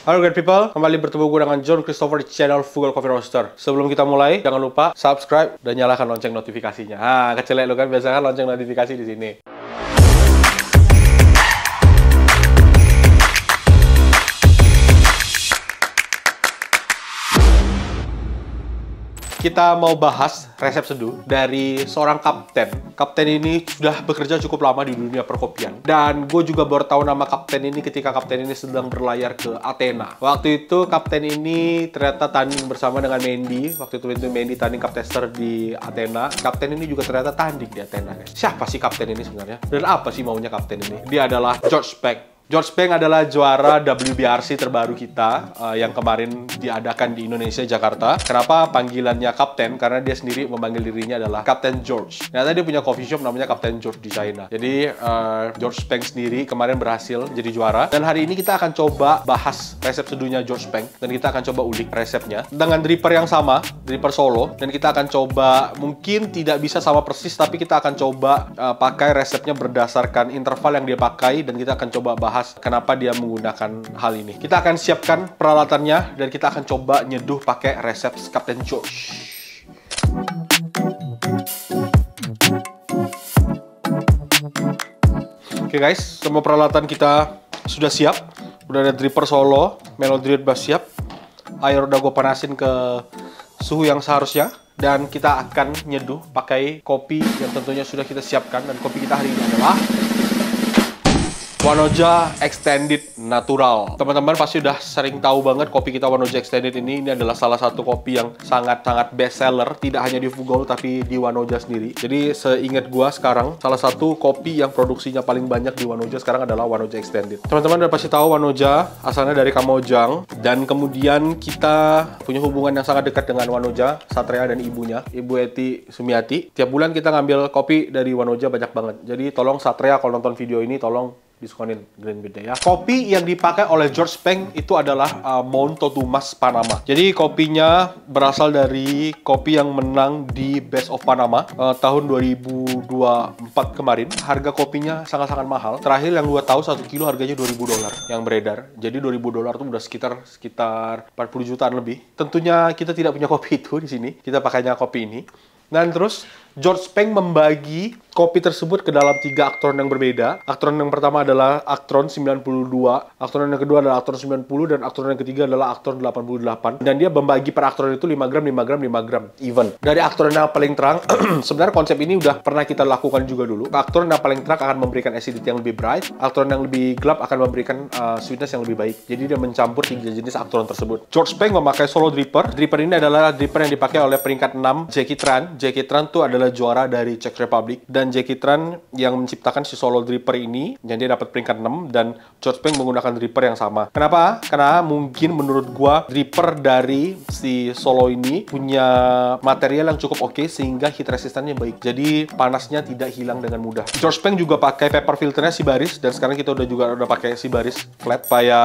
Halo great people, kembali bertemu gue dengan John Christopher di channel Frugal Coffee Roaster. Sebelum kita mulai, jangan lupa subscribe dan nyalakan lonceng notifikasinya. Kecelek lu kan, biasa kan lonceng notifikasi di sini. Kita mau bahas resep seduh dari seorang kapten. Kapten ini sudah bekerja cukup lama di dunia perkopian. Dan gue juga baru tahu nama kapten ini ketika kapten ini sedang berlayar ke Athena. Waktu itu kapten ini ternyata tanding bersama dengan Mandy. Waktu itu Mandy tanding kaptester di Athena. Kapten ini juga ternyata tanding di Athena, guys. Siapa sih kapten ini sebenarnya? Dan apa sih maunya kapten ini? Dia adalah George Banks. George Banks adalah juara WBRC terbaru kita yang kemarin diadakan di Indonesia, Jakarta. Kenapa panggilannya kapten? Karena dia sendiri memanggil dirinya adalah Kapten George. Ternyata dia punya coffee shop namanya Kapten George di China. Jadi George Banks sendiri kemarin berhasil jadi juara. Dan hari ini kita akan coba bahas resep seduhnya George Banks. Dan kita akan coba ulik resepnya dengan dripper yang sama, dripper solo. Dan kita akan coba, mungkin tidak bisa sama persis, tapi kita akan coba pakai resepnya berdasarkan interval yang dia pakai. Dan kita akan coba bahas kenapa dia menggunakan hal ini. Kita akan siapkan peralatannya dan kita akan coba nyeduh pakai resep Kapten George. Oke guys, semua peralatan kita sudah siap. Udah ada dripper solo, melody bass siap. Air udah gue panasin ke suhu yang seharusnya. Dan kita akan nyeduh pakai kopi yang tentunya sudah kita siapkan. Dan kopi kita hari ini adalah Wanoja Extended Natural. Teman-teman pasti udah sering tahu banget kopi kita Wanoja Extended ini adalah salah satu kopi yang sangat-sangat best seller, tidak hanya di Frugal tapi di Wanoja sendiri. Jadi seingat gua sekarang salah satu kopi yang produksinya paling banyak di Wanoja sekarang adalah Wanoja Extended. Teman-teman udah pasti tahu Wanoja asalnya dari Kamojang, dan kemudian kita punya hubungan yang sangat dekat dengan Wanoja, Satria dan ibunya, Ibu Eti Sumiati. Tiap bulan kita ngambil kopi dari Wanoja banyak banget. Jadi tolong Satria kalau nonton video ini tolong diskonin Green Bean ya. Kopi yang dipakai oleh George Banks itu adalah Monto Dumas Panama. Jadi kopinya berasal dari kopi yang menang di Best of Panama tahun 2024 kemarin. Harga kopinya sangat-sangat mahal. Terakhir yang gua tahu 1 kilo harganya $2.000 yang beredar. Jadi $2.000 itu udah sekitar 40 jutaan lebih. Tentunya kita tidak punya kopi itu di sini. Kita pakainya kopi ini. Dan terus George Banks membagi kopi tersebut ke dalam 3 aktron yang berbeda. Aktron yang pertama adalah aktron 92, aktron yang kedua adalah aktron 90, dan aktron yang ketiga adalah aktron 88. Dan dia membagi per aktron itu 5 gram, 5 gram, 5 gram, even. Dari aktron yang paling terang, sebenarnya konsep ini udah pernah kita lakukan juga dulu. Aktron yang paling terang akan memberikan acidity yang lebih bright, aktron yang lebih gelap akan memberikan sweetness yang lebih baik. Jadi dia mencampur 3 jenis aktron tersebut. George Banks memakai solo dripper. Dripper ini adalah dripper yang dipakai oleh peringkat 6 Jackie Tran. Jackie Tran itu adalah juara dari Czech Republic, dan Jackie Tran yang menciptakan si solo dripper ini, yang dia dapat peringkat 6, dan George Banks menggunakan dripper yang sama. Kenapa? Karena mungkin menurut gua dripper dari si solo ini punya material yang cukup oke sehingga heat resistannya baik. Jadi panasnya tidak hilang dengan mudah. George Banks juga pakai paper filternya Sibaris, dan sekarang kita udah pakai Sibaris flat supaya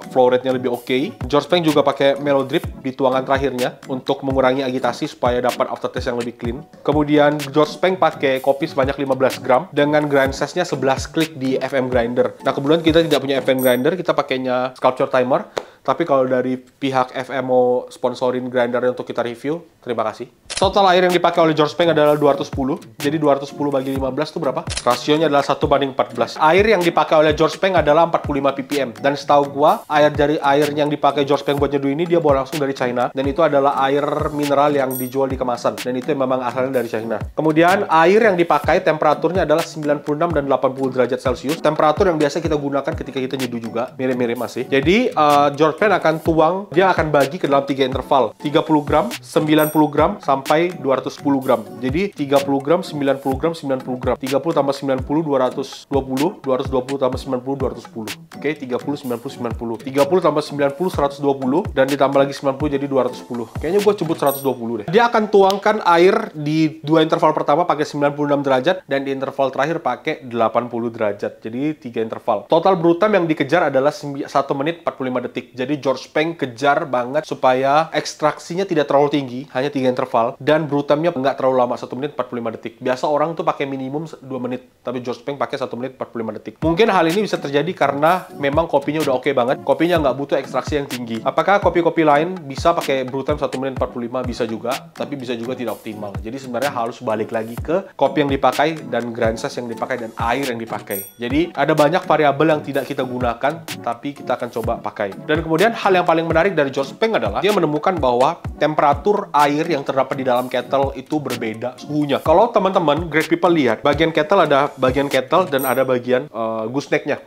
flow rate-nya lebih oke. George Banks juga pakai mellow drip di tuangan terakhirnya untuk mengurangi agitasi supaya dapat aftertaste yang lebih clean. Kemudian George Banks pakai kopi sebanyak 15 gram dengan grind size-nya 11 klik di FM grinder. Nah, kebetulan kita tidak punya FM grinder, kita pakainya Sculpture Timer. Tapi kalau dari pihak FM mau sponsorin grindernya untuk kita review, terima kasih. Total air yang dipakai oleh George Banks adalah 210. Jadi 210 bagi 15 itu berapa? Rasionya adalah 1:14. Air yang dipakai oleh George Banks adalah 45 ppm. Dan setahu gua, air yang dipakai George Banks buat nyeduh ini dia bawa langsung dari China. Dan itu adalah air mineral yang dijual di kemasan. Dan itu memang asalnya dari China. Kemudian air yang dipakai temperaturnya adalah 96 dan 80 derajat Celcius. Temperatur yang biasa kita gunakan ketika kita nyeduh juga. Mirip-mirip masih. Jadi George Banks akan tuang, dia akan bagi ke dalam 3 interval. 30 gram, 90 gram, sampai 210 gram. Jadi 30 gram, 90 gram, 90 gram. 30 tambah 90, 220. 220 tambah 90, 210. Oke, 30, 90, 90. 30 tambah 90, 120. Dan ditambah lagi 90 jadi 210. Kayaknya gue sebut 120 deh. Dia akan tuangkan air di 2 interval pertama pakai 96 derajat. Dan di interval terakhir pakai 80 derajat. Jadi 3 interval. Total brew time yang dikejar adalah 1 menit 45 detik. Jadi George Banks kejar banget supaya ekstraksinya tidak terlalu tinggi, hanya 3 interval, dan brew time-nya nggak terlalu lama, 1 menit 45 detik. Biasa orang tuh pakai minimum 2 menit, tapi George Peng pakai 1 menit 45 detik. Mungkin hal ini bisa terjadi karena memang kopinya udah oke banget, kopinya nggak butuh ekstraksi yang tinggi. Apakah kopi-kopi lain bisa pakai brew time 1 menit 45? Bisa juga, tapi bisa juga tidak optimal. Jadi sebenarnya harus balik lagi ke kopi yang dipakai, dan grind size yang dipakai, dan air yang dipakai. Jadi ada banyak variabel yang tidak kita gunakan, tapi kita akan coba pakai. Dan kemudian hal yang paling menarik dari George Peng adalah dia menemukan bahwa temperatur air yang terdapat di dalam kettle itu berbeda suhunya. Kalau teman-teman great people lihat, bagian kettle ada bagian kettle dan ada bagian gooseneck-nya.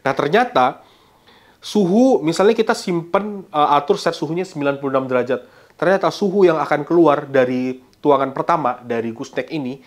Nah, ternyata suhu, misalnya kita simpen atur set suhunya 96 derajat. Ternyata suhu yang akan keluar dari tuangan pertama dari gooseneck ini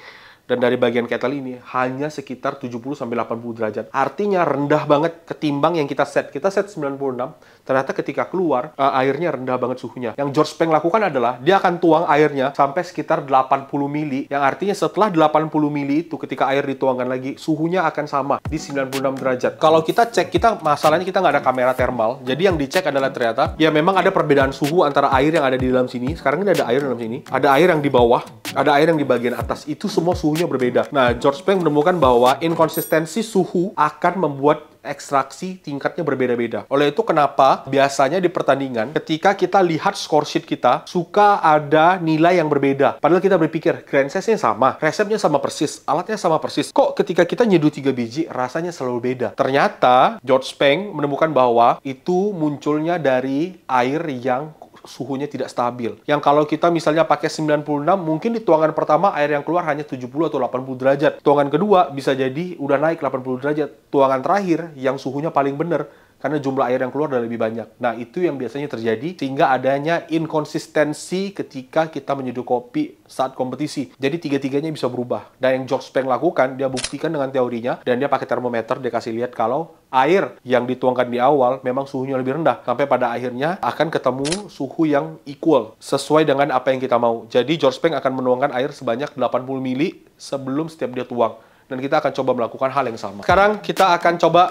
dan dari bagian kettle ini hanya sekitar 70-80 derajat. Artinya rendah banget ketimbang yang kita set. Kita set 96, ternyata ketika keluar, airnya rendah banget suhunya. Yang George Peng lakukan adalah, dia akan tuang airnya sampai sekitar 80 mili, yang artinya setelah 80 mili itu, ketika air dituangkan lagi, suhunya akan sama di 96 derajat. Kalau kita cek, masalahnya kita nggak ada kamera thermal, jadi yang dicek adalah ternyata, ya memang ada perbedaan suhu antara air yang ada di dalam sini. Sekarang ini ada air dalam sini, ada air yang di bawah, ada air yang di bagian atas. Itu semua suhunya berbeda. Nah, George Peng menemukan bahwa inkonsistensi suhu akan membuat ekstraksi tingkatnya berbeda-beda. Oleh itu kenapa biasanya di pertandingan ketika kita lihat score sheet kita suka ada nilai yang berbeda. Padahal kita berpikir grind size-nya sama, resepnya sama persis, alatnya sama persis. Kok ketika kita nyeduh 3 biji rasanya selalu beda? Ternyata George Peng menemukan bahwa itu munculnya dari air yang suhunya tidak stabil. Yang kalau kita misalnya pakai 96, mungkin di tuangan pertama air yang keluar hanya 70 atau 80 derajat. Tuangan kedua bisa jadi udah naik 80 derajat. Tuangan terakhir yang suhunya paling benar karena jumlah air yang keluar udah lebih banyak. Nah, itu yang biasanya terjadi sehingga adanya inkonsistensi ketika kita menyeduh kopi saat kompetisi. Jadi tiga-tiganya bisa berubah. Dan yang George Peng lakukan, dia buktikan dengan teorinya, dan dia pakai termometer, dia kasih lihat kalau air yang dituangkan di awal memang suhunya lebih rendah. Sampai pada akhirnya akan ketemu suhu yang equal, sesuai dengan apa yang kita mau. Jadi George Peng akan menuangkan air sebanyak 80 mili sebelum setiap dia tuang. Dan kita akan coba melakukan hal yang sama. Sekarang kita akan coba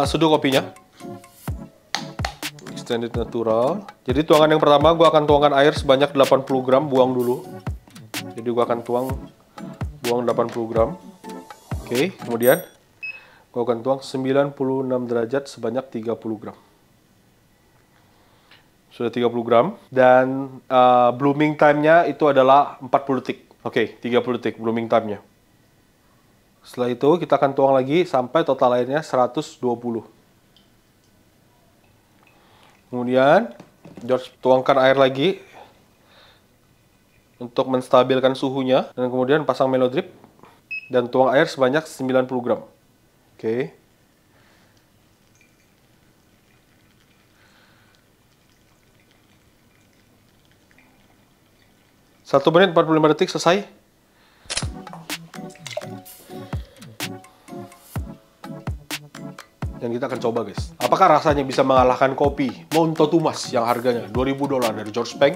seduh kopinya. Extended natural. Jadi tuangan yang pertama gue akan tuangkan air sebanyak 80 gram, buang dulu. Jadi gue akan buang 80 gram. Oke, kemudian gue akan tuang 96 derajat sebanyak 30 gram. Sudah 30 gram. Dan blooming time-nya itu adalah 40 detik. Oke, 30 detik blooming time-nya. Setelah itu kita akan tuang lagi sampai total airnya 120. Kemudian George tuangkan air lagi untuk menstabilkan suhunya, dan kemudian pasang melodrip dan tuang air sebanyak 90 gram. Oke. Satu menit 45 detik selesai. Yang kita akan coba, guys. Apakah rasanya bisa mengalahkan kopi Monto Tumas yang harganya $2.000 dari George Peng?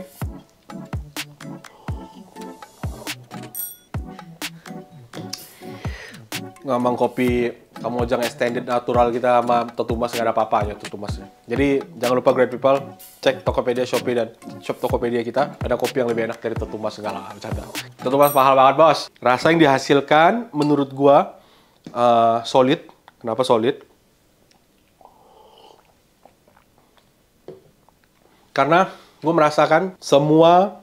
Ngomong kopi Kamojang Extended Natural kita sama Totumas nggak ada apa-apanya Totumasnya. Jadi jangan lupa great people, cek Tokopedia, Shopee, dan shop Tokopedia kita. Ada kopi yang lebih enak dari Totumas, enggak lah, bercanda. Totumas mahal banget, bos. Rasa yang dihasilkan menurut gua solid. Kenapa solid? Karena gue merasakan semua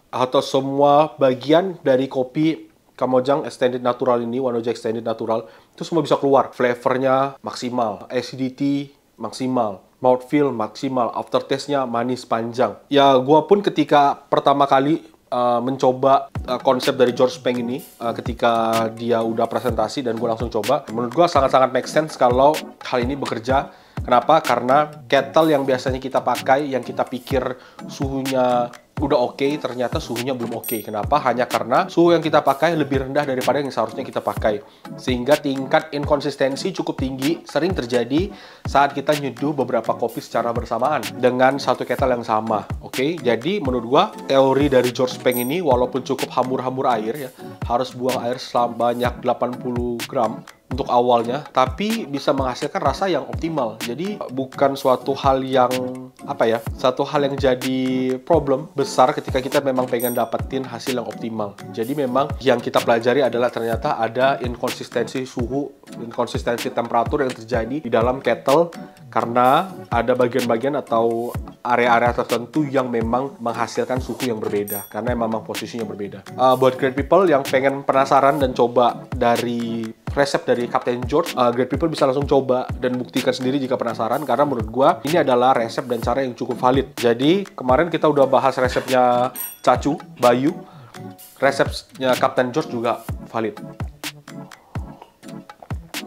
bagian dari kopi Kamojang Extended Natural ini, Wanoja Extended Natural, itu semua bisa keluar. Flavornya maksimal, acidity maksimal, mouthfeel maksimal, aftertaste-nya manis panjang. Ya, gue pun ketika pertama kali mencoba konsep dari George Peng ini, ketika dia udah presentasi dan gue langsung coba, menurut gue sangat-sangat make sense kalau hal ini bekerja. Kenapa? Karena kettle yang biasanya kita pakai, yang kita pikir suhunya udah oke, ternyata suhunya belum oke. Kenapa? Hanya karena suhu yang kita pakai lebih rendah daripada yang seharusnya kita pakai. Sehingga tingkat inkonsistensi cukup tinggi, sering terjadi saat kita nyeduh beberapa kopi secara bersamaan dengan satu kettle yang sama. Oke, jadi menurut gua teori dari George Peng ini, walaupun cukup hambur-hambur air ya, harus buang air sebanyak 80 gram, untuk awalnya, tapi bisa menghasilkan rasa yang optimal. Jadi bukan suatu hal yang satu hal yang jadi problem besar ketika kita memang pengen dapetin hasil yang optimal. Jadi memang yang kita pelajari adalah ternyata ada inkonsistensi suhu, inkonsistensi temperatur yang terjadi di dalam kettle karena ada bagian-bagian atau area-area tertentu yang memang menghasilkan suhu yang berbeda karena memang posisinya berbeda. Buat great people yang pengen penasaran dan coba dari resep dari Captain George, great people bisa langsung coba dan buktikan sendiri jika penasaran, karena menurut gua ini adalah resep dan cara yang cukup valid. Jadi kemarin kita udah bahas resepnya Cacu, Bayu, resepnya Captain George juga valid.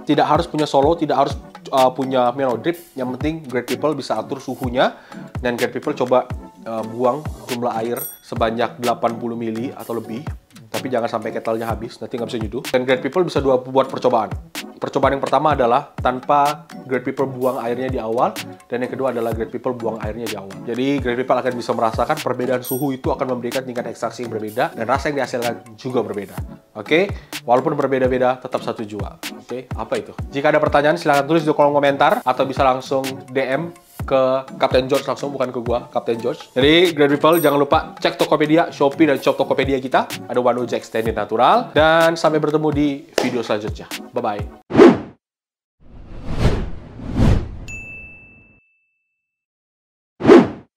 Tidak harus punya solo, tidak harus punya mellow drip, yang penting great people bisa atur suhunya, dan great people coba buang jumlah air sebanyak 80 ml atau lebih. Tapi jangan sampai ketelnya habis, nanti nggak bisa nyeduh. Dan great people bisa buat percobaan. Percobaan yang pertama adalah tanpa great people buang airnya di awal, dan yang kedua adalah great people buang airnya di awal. Jadi great people akan bisa merasakan perbedaan suhu itu akan memberikan tingkat ekstraksi yang berbeda, dan rasa yang dihasilkan juga berbeda. Oke? Walaupun berbeda-beda, tetap satu jua. Oke? Apa itu? Jika ada pertanyaan, silahkan tulis di kolom komentar, atau bisa langsung DM ke Captain George langsung, bukan ke gua, Captain George. Jadi, great people, jangan lupa cek Tokopedia, Shopee, dan shop Tokopedia kita. Ada Wanoja Extended Natural. Dan sampai bertemu di video selanjutnya. Bye-bye.